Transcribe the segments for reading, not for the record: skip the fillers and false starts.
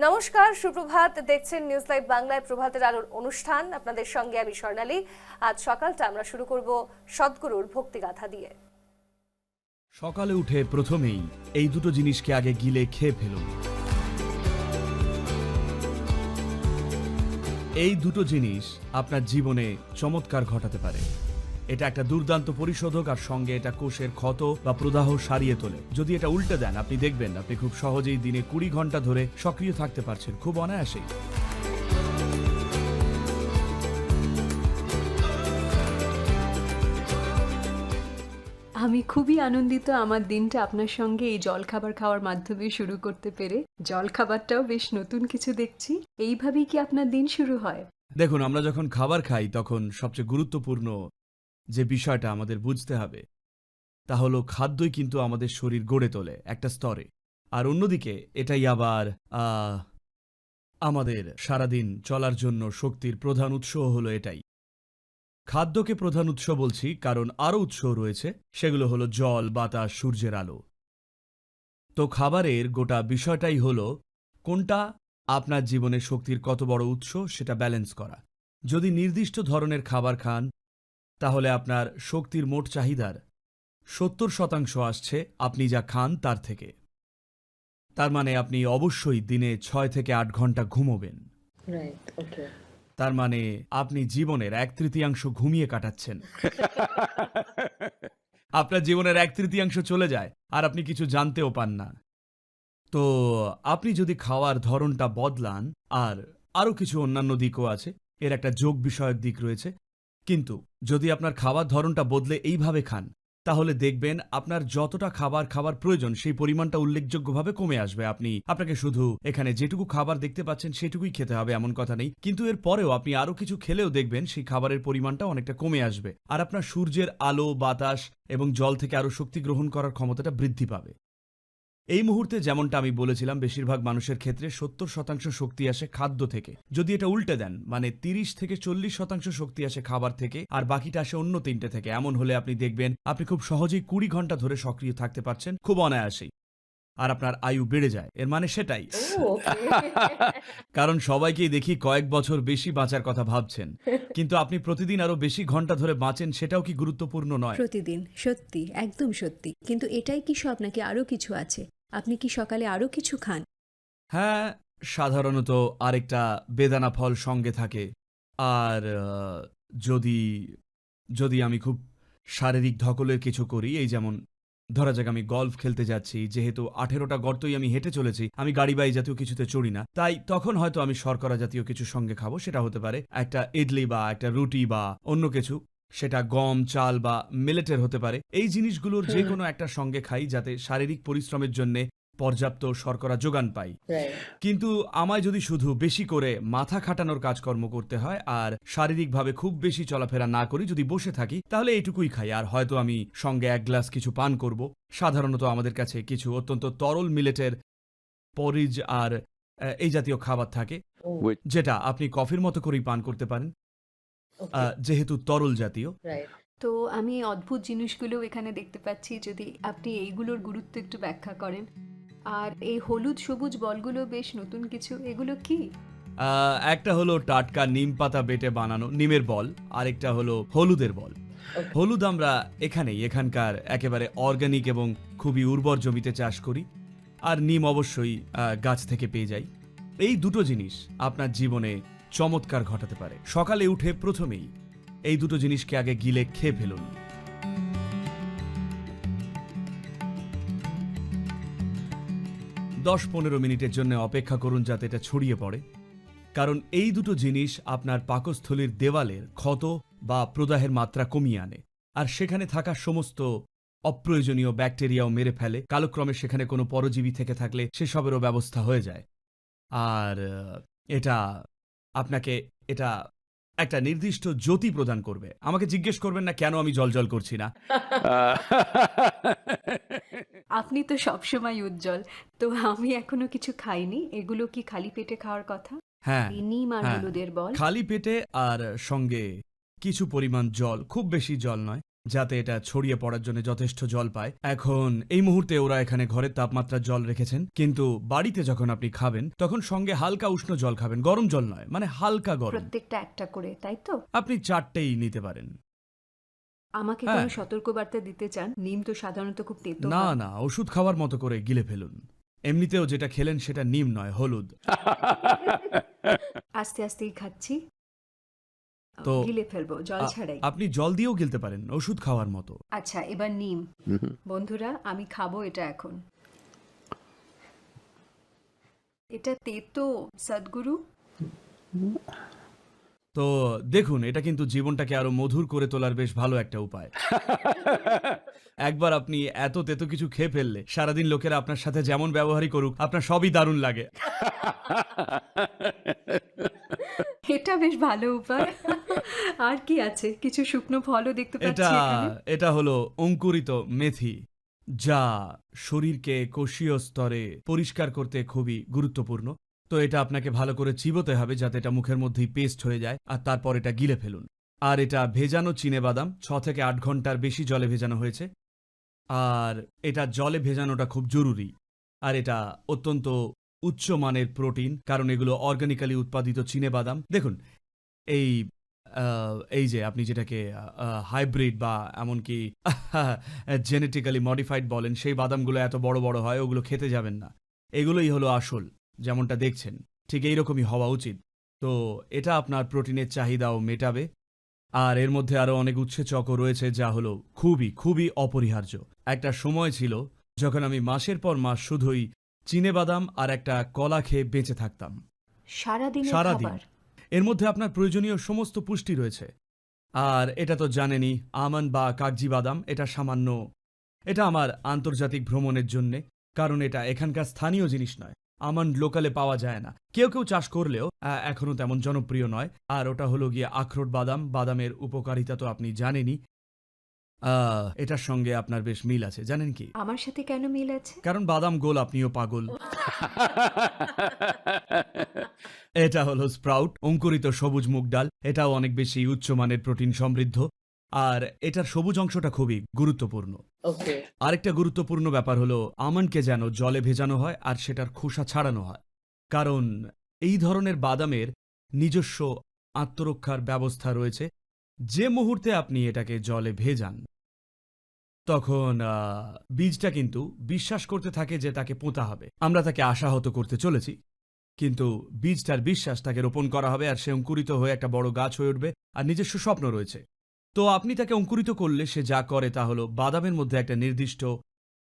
নমস্কার, সুপ্রভাত। দেখছেন নিউজ লাইভ বাংলায় প্রভাতের আলোর অনুষ্ঠান। আপনাদের সঙ্গে আমি স্বর্ণালী। আজ সকালটা আমরা শুরু করব সদ্গুরুর ভক্তিগাথা দিয়ে। সকালে উঠে প্রথমেই এই দুটো জিনিসকে আগে গিলে খেয়ে ফেলুন। এই দুটো জিনিস আপনার জীবনে চমৎকার ঘটাতে পারে। এটা একটা দুর্দান্ত পরিশোধক, আর সঙ্গে এটা কোষের ক্ষত বা প্রদাহ সারিয়ে তোলে। যদি এটা উল্টে দেন, আপনি দেখবেন আপনি খুব সহজেই দিনে 20 ঘন্টা ধরে সক্রিয় থাকতে পারছেন, খুব অনায়াসেই। আমি খুবই আনন্দিত আমার দিনটা আপনার সঙ্গে এই জলখাবার খাওয়ার মাধ্যমে শুরু করতে পেরে। জলখাবারটাও বেশ নতুন কিছু দেখছি। এইভাবেই কি আপনার দিন শুরু হয়? দেখুন, আমরা যখন খাবার খাই তখন সবচেয়ে গুরুত্বপূর্ণ যে বিষয়টা আমাদের বুঝতে হবে তা হলো খাদ্যই কিন্তু আমাদের শরীর গড়ে তোলে একটা স্তরে। আর অন্যদিকে এটাই আবার আমাদের সারাদিন চলার জন্য শক্তির প্রধান উৎস হলো এটাই। খাদ্যকে প্রধান উৎস বলছি কারণ আরও উৎস রয়েছে, সেগুলো হলো জল, বাতাস, সূর্যের আলো। তো খাবারের গোটা বিষয়টাই হলো কোনটা আপনার জীবনে শক্তির কত বড় উৎস সেটা ব্যালেন্স করা। যদি নির্দিষ্ট ধরনের খাবার খান তাহলে আপনার শক্তির মোট চাহিদার 70% আসছে আপনি যা খান তার থেকে। তার মানে আপনি অবশ্যই দিনে 6 থেকে 8 ঘন্টা ঘুমোবেন। তার মানে আপনি জীবনের 1/3 ঘুমিয়ে কাটাচ্ছেন। আপনার জীবনের 1/3 চলে যায় আর আপনি কিছু জানতেও পান না। তো আপনি যদি খাওয়ার ধরনটা বদলান, আর আরও কিছু অন্যান্য দিকও আছে, এর একটা যোগ বিষয়ক দিক রয়েছে, কিন্তু যদি আপনার খাওয়ার ধরনটা বদলে এইভাবে খান তাহলে দেখবেন আপনার যতটা খাবার প্রয়োজন সেই পরিমাণটা উল্লেখযোগ্যভাবে কমে আসবে। আপনাকে শুধু এখানে যেটুকু খাবার দেখতে পাচ্ছেন সেটুকুই খেতে হবে এমন কথা নেই, কিন্তু এর পরেও আপনি আরও কিছু খেলেও দেখবেন সেই খাবারের পরিমাণটা অনেকটা কমে আসবে, আর আপনার সূর্যের আলো, বাতাস এবং জল থেকে আরও শক্তি গ্রহণ করার ক্ষমতাটা বৃদ্ধি পাবে। এই মুহূর্তে যেমনটা আমি বলেছিলাম, বেশিরভাগ মানুষের ক্ষেত্রে 70% শক্তি আসে খাদ্য থেকে। যদি এটা উল্টে দেন, মানে 30 থেকে 40% শক্তি আসে খাবার থেকে আর বাকিটা আসে অন্য 3টে থেকে, এমন হলে আপনি দেখবেন আপনি খুব সহজেই 20 ঘন্টা ধরে সক্রিয় থাকতে পারছেন, খুব অনায়াসেই। আর আপনার আয়ু বেড়ে যায়। এর মানে সেটাই। কারণ সবাইকেই দেখি কয়েক বছর বেশি বাঁচার কথা ভাবছেন, কিন্তু আপনি প্রতিদিন আরো বেশি ঘন্টা ধরে বাঁচেন, সেটাও কি গুরুত্বপূর্ণ নয়? প্রতিদিন, সত্যি, একদম সত্যি। কিন্তু এটাই কি সব, নাকি আরও কিছু আছে? আপনি কি সকালে আরও কিছু খান? হ্যাঁ, সাধারণত আরেকটা বেদানা ফল সঙ্গে থাকে। আর যদি যদি আমি খুব শারীরিক ধকলের কিছু করি, এই যেমন ধরা যাক আমি গলফ খেলতে যাচ্ছি, যেহেতু 18টা গর্তই আমি হেঁটে চলেছি, আমি গাড়ি বা এই জাতীয় কিছুতে চড়ি না, তাই তখন হয়তো আমি শর্করা জাতীয় কিছু সঙ্গে খাবো। সেটা হতে পারে একটা ইডলি বা একটা রুটি বা অন্য কিছু, সেটা গম, চাল বা মিলেটের হতে পারে। এই জিনিসগুলোর যে কোনো একটা সঙ্গে খাই যাতে শারীরিক পরিশ্রমের জন্যে পর্যাপ্ত শর্করা যোগান পাই। কিন্তু আমায় যদি শুধু বেশি করে মাথা খাটানোর কাজকর্ম করতে হয় আর শারীরিকভাবে খুব বেশি চলাফেরা না করি, যদি বসে থাকি, তাহলে এইটুকুই খাই। আর হয়তো আমি সঙ্গে 1 গ্লাস কিছু পান করব। সাধারণত আমাদের কাছে কিছু অত্যন্ত তরল মিলেটের পরিজ আর এই জাতীয় খাবার থাকে, যেটা আপনি কফির মতো করেই পান করতে পারেন, যেহেতু তরল জাতীয়। তো আমি অদ্ভুত জিনিসগুলো এখানে দেখতে পাচ্ছি, যদি আপনি এইগুলোর গুরুত্ব একটু ব্যাখ্যা করেন। আর এই হলুদ সবুজ বলগুলো বেশ নতুন কিছু, এগুলো কি? একটা হলো টাটকা নিম পাতা বেটে বানানো নিমের বল, আরেকটা হলো হলুদের বল। হলুদ আমরা এখানকার একেবারে অর্গানিক এবং খুবই উর্বর জমিতে চাষ করি, আর নিম অবশ্যই গাছ থেকে পেয়ে যাই। এই দুটো জিনিস আপনার জীবনে চমৎকার ঘটাতে পারে। সকালে উঠে প্রথমেই এই দুটো জিনিসকে আগে গিলে খেয়ে ফেলুন। 10-15 মিনিটের জন্য অপেক্ষা করুন যাতে এটা ছড়িয়ে পড়ে, কারণ এই দুটো জিনিস আপনার পাকস্থলীর দেওয়ালের ক্ষত বা প্রদাহের মাত্রা কমিয়ে আনে, আর সেখানে থাকা সমস্ত অপ্রয়োজনীয় ব্যাকটেরিয়াও মেরে ফেলে। কালক্রমে সেখানে কোনো পরজীবী থেকে থাকলে সেসবেরও ব্যবস্থা হয়ে যায়। আর এটা আপনাকে এটা একটা নির্দিষ্ট জ্যোতি প্রদান করবে। আমাকে জিজ্ঞেস করবেন না কেন আমি জলজল করছি না। আপনি তো সবসময় উজ্জ্বল। তো আমি এখনো কিছু খাইনি। এগুলো কি খালি পেটে খাওয়ার কথা? হ্যাঁ, এই নিম আর হ্যাঁ, হলুদের বল। খালি পেটে আর সঙ্গে কিছু পরিমাণ জল, খুব বেশি জল নয়, যাতে এটা ছড়িয়ে পড়ার জন্য যথেষ্ট জল পায়। এখন এই মুহূর্তে ওরা এখানে ঘরের তাপমাত্রার জল রেখেছেন, কিন্তু বাড়িতে যখন আপনি খাবেন তখন সঙ্গে হালকা উষ্ণ জল খাবেন, গরম জল নয়, মানে হালকা গরম। প্রত্যেকটা একটা করে, তাই তো? আপনি 4টেই নিতে পারেন। আমাকে হ্যাঁ। কোনো সতর্কবার্তা দিতে চান? নিম তো সাধারণত খুব তেতো না হয়। না, ওষুধ খাওয়ার মতো করে গিলে ফেলুন। এমনিতেও যেটা খেলেন সেটা নিম নয়, হলুদ। আস্তে আস্তেই খাচ্ছি। তো গিলে ফেলবো জল আ- ছাড়াই। আপনি জল দিয়েও গিলতে পারেন, ওষুধ খাওয়ার মতো। আচ্ছা, এবার নিম। বন্ধুরা, আমি খাবো এটা এখন। এটা তেতো সদ্গুরু। তো দেখুন, এটা কিন্তু জীবনটাকে আরো মধুর করে তোলার বেশ ভালো একটা উপায়। একবার আপনি এত তেতো কিছু খেয়ে ফেললে সারাদিন লোকেরা আপনার সাথে যেমন ব্যবহারই করুক, আপনার সবই দারুণ লাগে। এটা বেশ ভালো উপায়। আর কি আছে? কিছু শুকনো ফলও দেখতে পাচ্ছি এটা এখানে। এটা হলো অঙ্কুরিত মেথি, যা শরীরকে কোষীয় স্তরে পরিষ্কার করতে খুবই গুরুত্বপূর্ণ। তো এটা আপনাকে ভালো করে চিবোতে হবে যাতে এটা মুখের মধ্যেই পেস্ট হয়ে যায়, আর তারপর এটা গিলে ফেলুন। আর এটা ভেজানো চিনেবাদাম, 6 থেকে 8 ঘন্টার বেশি জলে ভেজানো হয়েছে। আর এটা জলে ভেজানোটা খুব জরুরি। আর এটা অত্যন্ত উচ্চমানের প্রোটিন, কারণ এগুলো অর্গানিক্যালি উৎপাদিত চিনেবাদাম। দেখুন, এই যে আপনি যেটাকে হাইব্রিড বা এমনকি জেনেটিক্যালি মডিফাইড বলেন, সেই বাদামগুলো এত বড় বড় হয়, ওগুলো খেতে যাবেন না। এগুলোই হলো আসল, যেমনটা দেখছেন ঠিক এইরকমই হওয়া উচিত। তো এটা আপনার প্রোটিনের চাহিদাও মেটাবে। আর এর মধ্যে আরও অনেক উৎসেচকও রয়েছে, যা হলো খুবই খুবই অপরিহার্য। একটা সময় ছিল যখন আমি মাসের পর মাস শুধুই চিনেবাদাম আর একটা কলা খেয়ে বেঁচে থাকতাম সারাদিনের সারাদিন। খাবার। এর মধ্যে আপনার প্রয়োজনীয় সমস্ত পুষ্টি রয়েছে। আর এটা তো জানেনই, আমন্ড বা কাগজি বাদাম, এটা সামান্য, এটা আমার আন্তর্জাতিক ভ্রমণের জন্যে, কারণ এটা এখানকার স্থানীয় জিনিস নয়। আমন্ড লোকালে পাওয়া যায় না, কেউ কেউ চাষ করলেও এখনো তেমন জনপ্রিয় নয়। আর ওটা হলো গিয়ে আখরোট বাদাম। বাদামের উপকারিতা তো আপনি জানেনই। এটার সঙ্গে আপনার বেশ মিল আছে, জানেন কি? আমার সাথে কেন মিল আছে? কারণ বাদাম গোল, আপনিও পাগল। এটা হলো স্প্রাউট, অঙ্কুরিত সবুজ মুগ ডাল। এটাও অনেক বেশি উচ্চমানের প্রোটিন সমৃদ্ধ। আর এটার সবুজ অংশটা খুবই গুরুত্বপূর্ণ। আরেকটা গুরুত্বপূর্ণ ব্যাপার হলো আমন্ডকে যেন জলে ভেজানো হয় আর সেটার খোসা ছাড়ানো হয়, কারণ এই ধরনের বাদামের নিজস্ব আত্মরক্ষার ব্যবস্থা রয়েছে। যে মুহূর্তে আপনি এটাকে জলে ভেজান, তখন বীজটা কিন্তু বিশ্বাস করতে থাকে যে তাকে পোঁতা হবে। আমরা তাকে আশাহত করতে চলেছি, কিন্তু বীজটার বিশ্বাস তাকে রোপণ করা হবে আর সে অঙ্কুরিত হয়ে একটা বড় গাছ হয়ে উঠবে। আর নিজস্ব স্বপ্ন রয়েছে। তো আপনি তাকে অঙ্কুরিত করলে সে যা করে তা হলো বাদামের মধ্যে একটা নির্দিষ্ট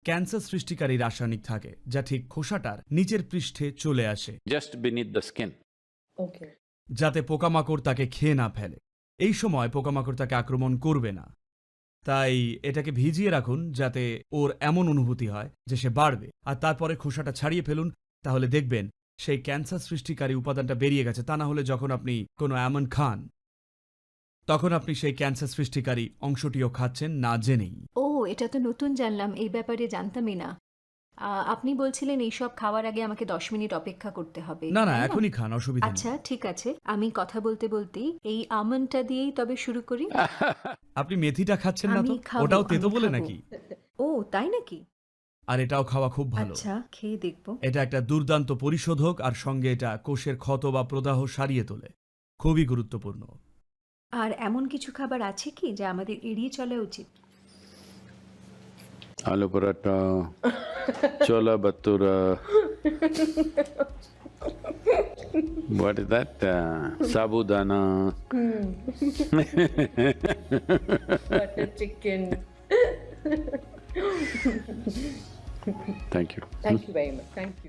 ক্যান্সার সৃষ্টিকারী রাসায়নিক থাকে, যা ঠিক খোসাটার নিচের পৃষ্ঠে চলে আসে, just beneath the skin. যাতে পোকামাকড় তাকে খেয়ে না ফেলে। এই সময় পোকামাকড় তাকে আক্রমণ করবে না। তাই এটাকে ভিজিয়ে রাখুন যাতে ওর এমন অনুভূতি হয় যে সে বাড়বে। আর তারপরে খোসাটা ছাড়িয়ে ফেলুন, তাহলে দেখবেন সেই ক্যান্সার সৃষ্টিকারী উপাদানটা বেরিয়ে গেছে। তা না হলে যখন আপনি কোনো আমন্ড খান, তখন আপনি সেই ক্যান্সার সৃষ্টিকারী অংশটিও খাচ্ছেন না জেনেই। ও, এটা তো নতুন জানলাম, এই ব্যাপারে জানতামই না। আপনি বলছিলেন এইসব খাওয়ার আগে আমাকে 10 মিনিট অপেক্ষা করতে হবে, না না, তাই এখনই খান, অসুবিধা নেই। আচ্ছা, ঠিক আছে। আমি কথা বলতে বলতেই এই আমন্ডটা দিয়েই তবে শুরু করি। আপনি মেথিটা খাচ্ছেন না তো? আমি খাবো, ওটাও তেতো আমি বলে খাবো। নাকি? ও, তাই নাকি? আর এটাও খাওয়া খুব ভালো। আচ্ছা, খেয়ে দেখবো। এটা একটা দুর্দান্ত পরিশোধক, আর সঙ্গে এটা কোষের ক্ষত বা প্রদাহ সারিয়ে তোলে। খুবই গুরুত্বপূর্ণ। আর এমন কিছু খাবার আছে কি যা আমাদের এড়িয়ে চলা উচিত? Aloo paratha, chola bhatura. What is that? Sabudana. Butter chicken. Thank you. Thank you very much. Thank you.